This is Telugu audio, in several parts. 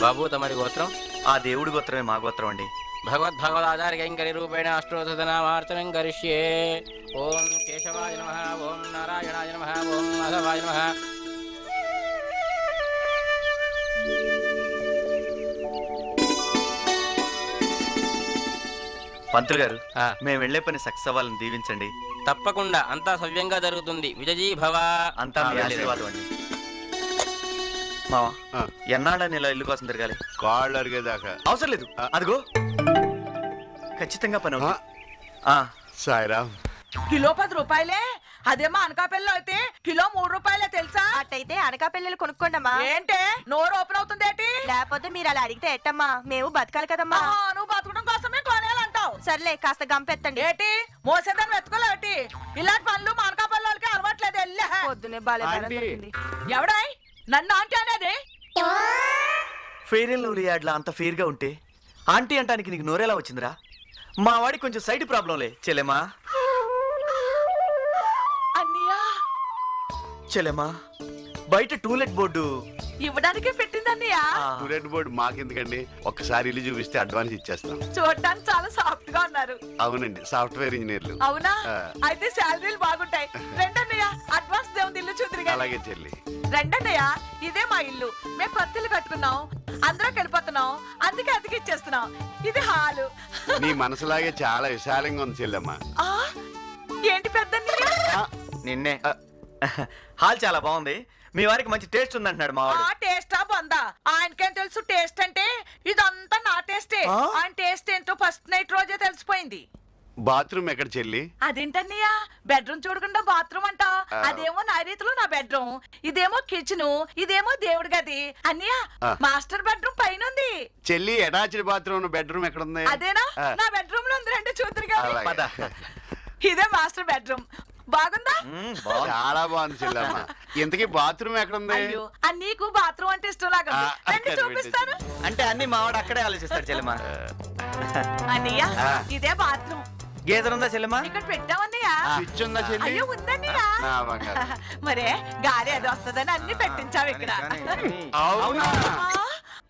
బాబు తమరి గోత్రం? ఆ దేవుడి గోత్రమే మా గోత్రం అండి. భగవద్భగవదాచార్య రూపేణ అష్టోత్తనామార్చనం కరిష్యే. ఓం కేశవాయ నమః, ఓం నారాయణాయ నమః, ఓం మాధవాయ నమః. పంతులు గారు, మేము వెళ్లే పని సక్సెస్ అవ్వాలని దీవించండి. తప్పకుండా అంతా సవ్యంగా జరుగుతుంది. విజయీ భవ. అంతా మీ ఆశీర్వాదం అండి. మావా, ఎన్నాళ్ళని ఇలా ఇల్లు కోసం తిరగాలి? కాళ్ళు అరిగేదాకా. అవసరం లేదు, అదిగో ఖచ్చితంగా పని అవుతుంది. సాయిరామ్. కిలో 10 రూపాయలే. అదేమో అనకాపల్లిలో అయితే కిలో 3 రూపాయలే తెలుసా? అట్టయితే అనకాపల్లిలు కొనుక్కోండమ్మా. ఏంటే నోరు ఓపెన్ అవుతుంది ఏంటి? లేకపోతే మీరు అలా అడిగితే ఎట్టమ్మా, మేము బతకాలి కదమ్మా. నువ్వు బతకడం కోసమే కొనేయాలంటావు. సర్లే కాస్త గంపెత్తండి. ఏంటి మోసేదాన్ని వెతుకోలేటి? ఇలాంటి పనులు మా అనకాపల్లి వాళ్ళకి అలవాట్లేదు. వెళ్ళే పొద్దునే బాలేదు. ఎవడాయ్ నన్ను ఆంటీ అనేది? ఫెయిర్ అండ్ లవ్లీ యాడ్లా అంత ఫెయిర్ గా ఉంటే ఆంటీ అంటానికి నీకు నోరేలా వచ్చిందిరా? మా వాడికి కొంచెం సైడ్ ప్రాబ్లంలే. చెల్లెమా అన్నయ్యా, చెల్లెమా బయట టూలెట్ బోర్డు ఇవ్వడానికే పెట్టిందన్నయ్యా. టూలెట్ బోర్డు మాకెందుకండి, ఒక్కసారి ఇల్లు చూపిస్తే అడ్వాన్స్ ఇచ్చేస్తాం. చూడడానికి చాలా సాఫ్ట్ గా ఉన్నారు. అవునండి, సాఫ్ట్వేర్ ఇంజనీర్లు. అవునా? అయితే శాలరీలు బాగుంటాయి. రెండన్నయ్య అడ్వాన్స్ దేవుని ఇల్లు చూద్దరు. అలాగే చెల్లి. రెండన్నయ్య ఇదే మా ఇల్లు. మేము కొత్తలు కట్టుకున్నాం, అందరం వెళ్ళిపోతున్నాం, అందుకే అతికిచ్చేస్తున్నాం. ఇది హాలు. నీ మనసులాగే చాలా విశాలంగా ఉంది చెల్లెమ్మ. ఏంటి పెద్దన్నయ్య? నిన్నే హాల్ చాలా బాగుంది. మీ వారికి మంచి టేస్ట్ ఉందంటున్నాడు మా వాడు. టేస్టా బొందా? ఆయనకేం తెలుసు టేస్ట్ అంటే? ఇదంతా నా టేస్టే. ఆయన టేస్ట్ ఏంటో ఫస్ట్ నైట్ రోజే తెలిసిపోయింది. బాత్రూమ్ ఎక్కడ చెల్లి? అదేంటన్నయ్యా బెడ్రూమ్ చూడకుండా బాత్రూమ్ అంటా? అదేమో నా రీతిలో నా బెడ్రూమ్, ఇదేమో కిచెన్, ఇదేమో దేవుడి గది. అన్నయ్య మాస్టర్ బెడ్రూమ్ పైన ఉంది. చెల్లి అటాచ్డ్ బాత్రూమ్ బెడ్రూమ్ ఎక్కడ ఉంది? అదేనా నా బెడ్రూమ్ లో ఉంది. రెండు చూద్దరు అలాగే. కదా. ఇదే మాస్టర్ బెడ్రూమ్. బాగుందా? చాలా బాగుంది చెల్లమ్మ. ఇంతకీ బాత్రూమ్ ఎక్కడ ఉంది? అయ్యో నీకు బాత్రూమ్ అంటే ఇష్టం లాగా రండి చూపిస్తాను. అంటే అన్ని మా వాడు అక్కడే ఆలోచిస్తాడు చెల్లెమా. అన్నయ్య ఇదే బాత్రూమ్. గేదర్ ఉందా చెల్లెమా? ఇక్కడ పెట్టామన్నయ్య. స్విచ్ ఉందా చెల్లి? అయ్యో ఉందన్నయ్య. మరే గాలి అది వస్తుందని అన్ని పెట్టించావు ఇక్కడ. అవునా?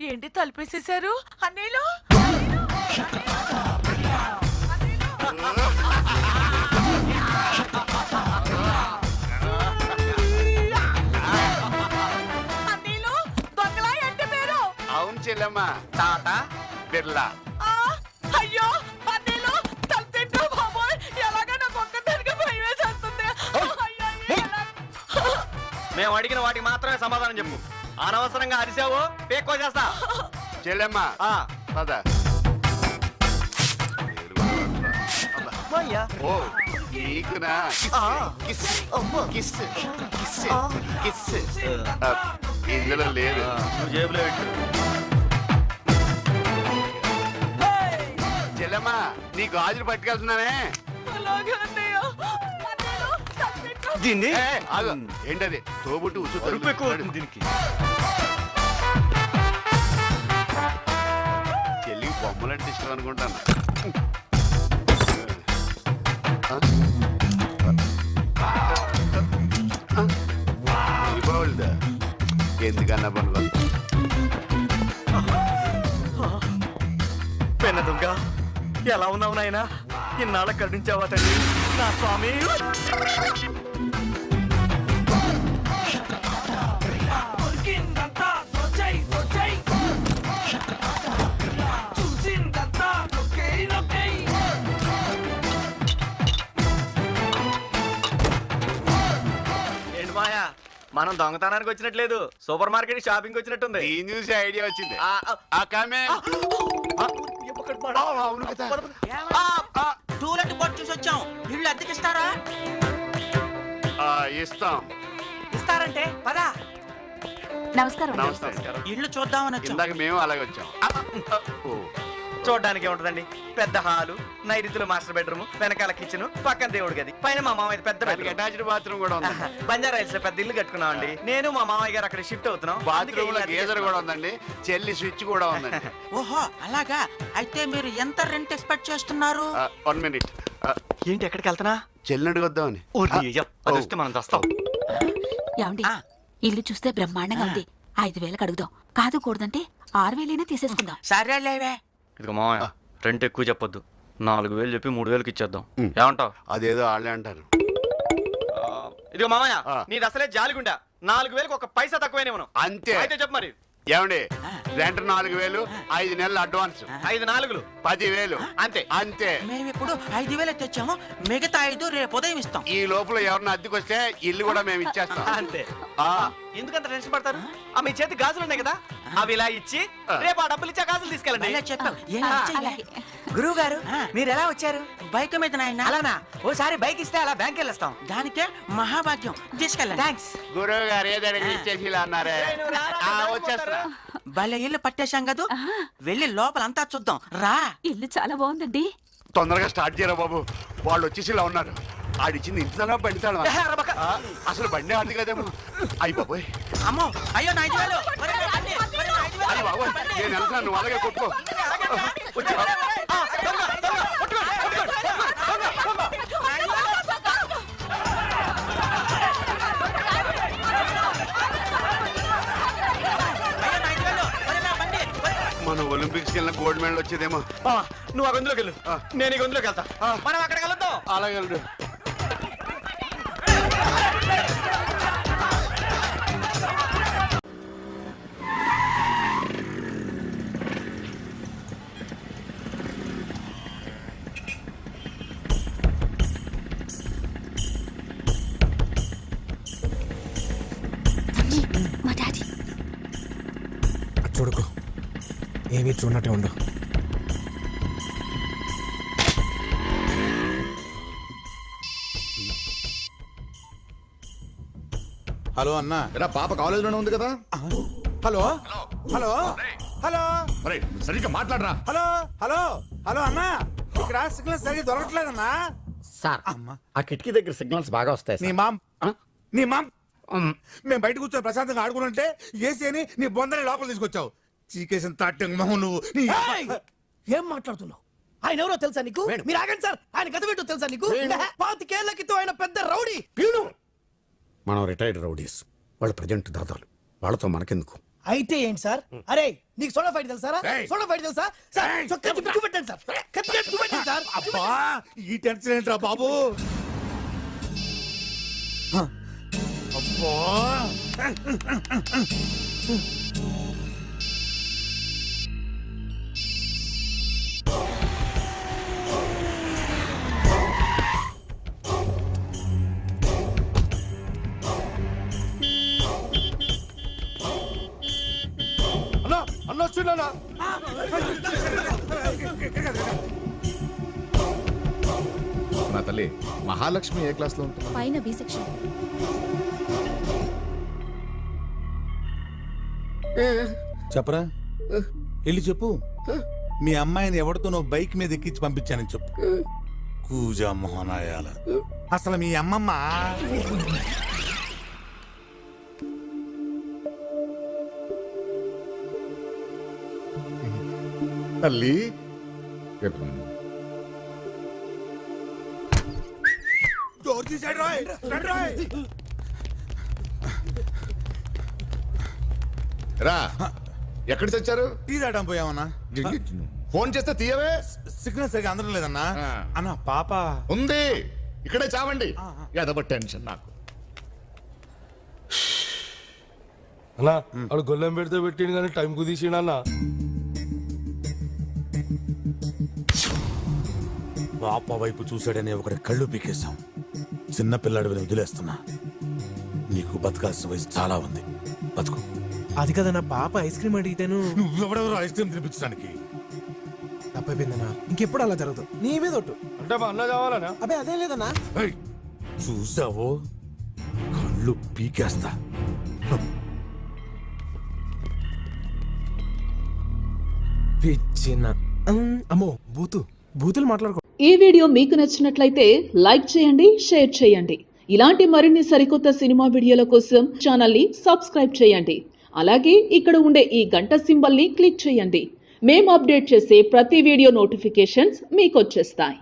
ఏంటి తలుపేసేసారు అన్నయ్యలు? అన్నయ్యలు దొంగలా ఏంటి పేరు? అవును చెల్లమ్మ, తాత బిర్లా. అయ్యో అన్నయ్యలు తలుపుతూ బాబోయ్, ఎలాగా నాకు ఒక్కదానికి భయం వేసేస్తుంది. మేము అడిగిన వాటికి మాత్రమే సమాధానం చెప్పు. అనవసరంగా అరిసావు పేకో చేస్తా. చెల్లెమ్మ పద. ఓ నీకునా? ఇందులో లేదు. నువ్వు జేబులో పెట్టు. చెల్లెమ్మ నీ గాజులు పట్టుకెళ్తున్నానే. దీన్ని ఏంటది? తోబుట్టు ఉసు అరుపు ఎక్కువ అవుతుంది దీనికి. చెల్లి బొమ్మలంటే ఇష్టం అనుకుంటాను. ఎందుకన్నా పనుకో పెన్న దుర్గ, ఎలా ఉన్నావు నాయనా? ఇన్నాళ్ళ కరుణించావా తండ్రి నా స్వామి. ఏంటి మాయా, మనం దొంగతనానికి వచ్చినట్లేదు, సూపర్ మార్కెట్ షాపింగ్ వచ్చినట్టుంది. ఈ న్యూస్ ఐడియా వచ్చింది. టూలెట్ బోర్డు చూసి వచ్చాం. ఇల్లు అద్దెకిస్తారా? ఇస్తాం. ఇస్తారంటే పదా. నమస్కారం. నమస్కారం. ఇల్లు చూద్దామని వచ్చాం. ఇందాక మేము అలాగే వచ్చాం. చూడడానికి ఉంటదండి, పెద్ద హాలు, నైరుతిలో మాస్టర్ బెడ్రూమ్, వెనకాల కిచెన్, పక్కన దేవుడి గది, పైన మా మామయ్య పెద్ద బెడ్రూమ్. అటాచ్డ్ బాత్రూమ్ కూడా ఉంది. బంజారా హిల్స్ పెద్ద ఇల్లు కట్టుకున్నామండి. నేను మా మామయ్య గారు అక్కడ షిఫ్ట్ అవుతున్నాం. బాత్రూమ్ లో గేజర్ కూడా ఉందండి. చెల్లి స్విచ్ కూడా ఉందండి. ఓహో అలాగా. అయితే మీరు ఎంత రెంట్ ఎక్స్పెక్ట్ చేస్తున్నారు? 1 minute. ఏంటి ఎక్కడికి వెళ్తున్నా? చెల్లిని అడుగుద్దామని. అది వస్తే మనం వస్తాం. ఏమండి ఇల్లు చూస్తే బ్రహ్మాండంగా ఉంది. 5,000 అడుగుదాం. కాదు కూడదంటే 6,000 తీసేసుకుందాం. సరేలేవే. ఇదిగో మామయ్య రెంట్ ఎక్కువ చెప్పొద్దు. 4,000 చెప్పి 3,000కి ఇచ్చేద్దాం. ఏమంటావు? అదేదో వాళ్ళే అంటారు. ఇదిగో మామయ్య ఆ. నీది అసలే జాలిగుండా. 4,000కి ఒక పైసా తక్కువైనా మనం. అంతే. అయితే చెప్పు మరి. ఏమండి రెంట్ 4,000, 5 నెలలు అడ్వాన్స్, 5 4లు 10,000 అంతే. అంతే. మేము ఇప్పుడు 5,000 తెచ్చాము, మిగతా 5 రేపు ఉదయం ఇస్తాం. ఈ లోపల ఎవరన్నా అద్దెకొస్తే ఇల్లు కూడా మేము ఇచ్చేస్తాం. అంతే. ఆ, ఎందుకంత టెన్షన్ పడతారు? మీ చేతి గాజులు ఉన్నాయి కదా, అవి ఇలా ఇచ్చి రేపు ఆ డబ్బులు ఇచ్చే గాజులు తీసుకెళ్ళండి. ఇలా చెప్పావు. ఏం చెయ్యాలి? గురువు గారు మీరు ఎలా వచ్చారు? బైక్ మీద నాయన. అలానా? ఓసారి బైక్ ఇస్తే అలా బ్యాంక్ వెళ్ళొస్తాం. దానికే మహాభాగ్యం. తీసుకెళ్ళండి. థ్యాంక్స్. గురువు గారు ఏదైనా ఇచ్చేసి ఇలా అన్నారే. ఆ, వచ్చేస్తా. భలే ఇల్లు పట్టేశాం కదూ. వెళ్ళి లోపల అంతా చూద్దాం రా. ఇల్లు చాలా బాగుందండి. తొందరగా స్టార్ట్ చేయరా బాబు, వాళ్ళు వచ్చేసి ఇలా ఉన్నారు. ఆడిచ్చింది ఇంట్లో బండి తాళం. అసలు బండి ఆడింది కదేమో. అయ్యి బాబోయ్, అమ్మో అయ్యో 5,000. అయ్యి బాబోయ్, నేను వెళ్తాను, నువ్వు అలాగే కొట్టుకో. మన ఒలింపిక్స్ వెళ్ళిన గోల్డ్ మెడల్ వచ్చేదేమో. నువ్వు ఆ గొంతులోకి వెళ్ళు, నేను ఈ గొంతులోకి వెళ్తా. మనం అక్కడికి వెళ్తాం. అలాగే వెళ్ళు. మా డాడీ చూడుకో, ఏమీ చూడనట్టే ఉండు. హలో అన్న, పాప కాలేజీలోనే ఉంది కదా. హలో హలో హలో సరిగ్గా మాట్లాడరా. హలో హలో హలో అన్న, ఇక్కడ సిగ్నల్ సరిగ్గా దొరకట్లేదన్నా. సార్ ఆ కిటికీ దగ్గర సిగ్నల్స్ బాగా వస్తాయి నీ మామ్ నీ మామ్ మేము బయట కూర్చొని ప్రశాంతంగా ఆడుకుంటుంటే ఏసీ అని నీ బొందని లోపల తీసుకొచ్చావు. చీకేసిన తాటంగ్ మొహం నువ్వు. ఏం మాట్లాడుతున్నావు? ఆయన ఎవరో తెలుసా నీకు? మీరు ఆగండి సార్, ఆయన గత పెట్టు తెలుసా నీకు? 25 ఏళ్ల క్రితం ఆయన పెద్ద రౌడీ. మనం రిటైర్డ్ రౌడీస్, వాళ్ళు ప్రజెంట్ దాదాలు, వాళ్ళతో మనకెందుకు? అయితే ఏంటి సార్? అరే నీకు సోడా ఫైట్ తెలుసా? సోడా ఫైట్ తెలుసా సార్? చొక్కా చూపెట్టండి సార్, కత్తిగా చూపెట్టండి సార్. అబ్బా, ఈ టెన్షన్ ఏంట్రా బాబు? అబ్బా, అన్నా అన్న వచ్చిందా? నా తల్లి మహాలక్ష్మి ఏ క్లాస్ లో ఉంటుంది? పైన బి సెక్షన్. చెప్పరా, వెళ్ళి చెప్పు. మీ అమ్మాయిని ఎవరితో నువ్వు బైక్ మీద ఎక్కించి పంపించానని చెప్పు. కూజా మోహనాయాల, అసలు మీ అమ్మమ్మ తల్లి డోర్ తీసాడు రాయ్, రండి రాయ్. రా, ఎక్కడ చచ్చారు? టీ తాగడం పోయామన్నా. ఫోన్ చేస్తే తీయవే. సిగ్నల్ సరిగా అందడం లేదన్నా. అన్న పాప ఉంది, ఇక్కడే చావండి. ఏదో టెన్షన్ నాకు. అన్నా వాడు గొల్లెం పెడితే పెట్టిండు కానీ టైం కుదిసిండు అన్న. పాప వైపు చూశాడని ఒకటి కళ్ళు పీకేశాం. చిన్న పిల్లాడు వదిలేస్తున్నా. నీకు బతకాల్సిన వయసు చాలా ఉంది, బతుకు. అది కదా నా పాప ఐస్ క్రీమ్ అడిగితేను నువ్వెవడెవరో ఐస్ క్రీమ్ తినిపించడానికి. తప్పైపోయిందన్నా, ఇంకెప్పుడు అలా జరగదు. నీ మీద ఒట్టు. అంటే మా అన్న కావాలనా? అబ్బే అదే లేదన్నా. చూసావో కళ్ళు పీకేస్తా. పిచ్చిన అమ్మో బూతులు మాట్లాడుకో. ఈ వీడియో మీకు నచ్చినట్లయితే లైక్ చేయండి, షేర్ చేయండి. ఇలాంటి మరిన్ని సరికొత్త సినిమా వీడియోల కోసం ఛానల్ ని సబ్స్క్రైబ్ చేయండి. అలాగే ఇక్కడ ఉండే ఈ గంట సింబల్ ని క్లిక్ చేయండి. మేము అప్డేట్ చేసే ప్రతి వీడియో నోటిఫికేషన్స్ మీకు వచ్చేస్తాయి.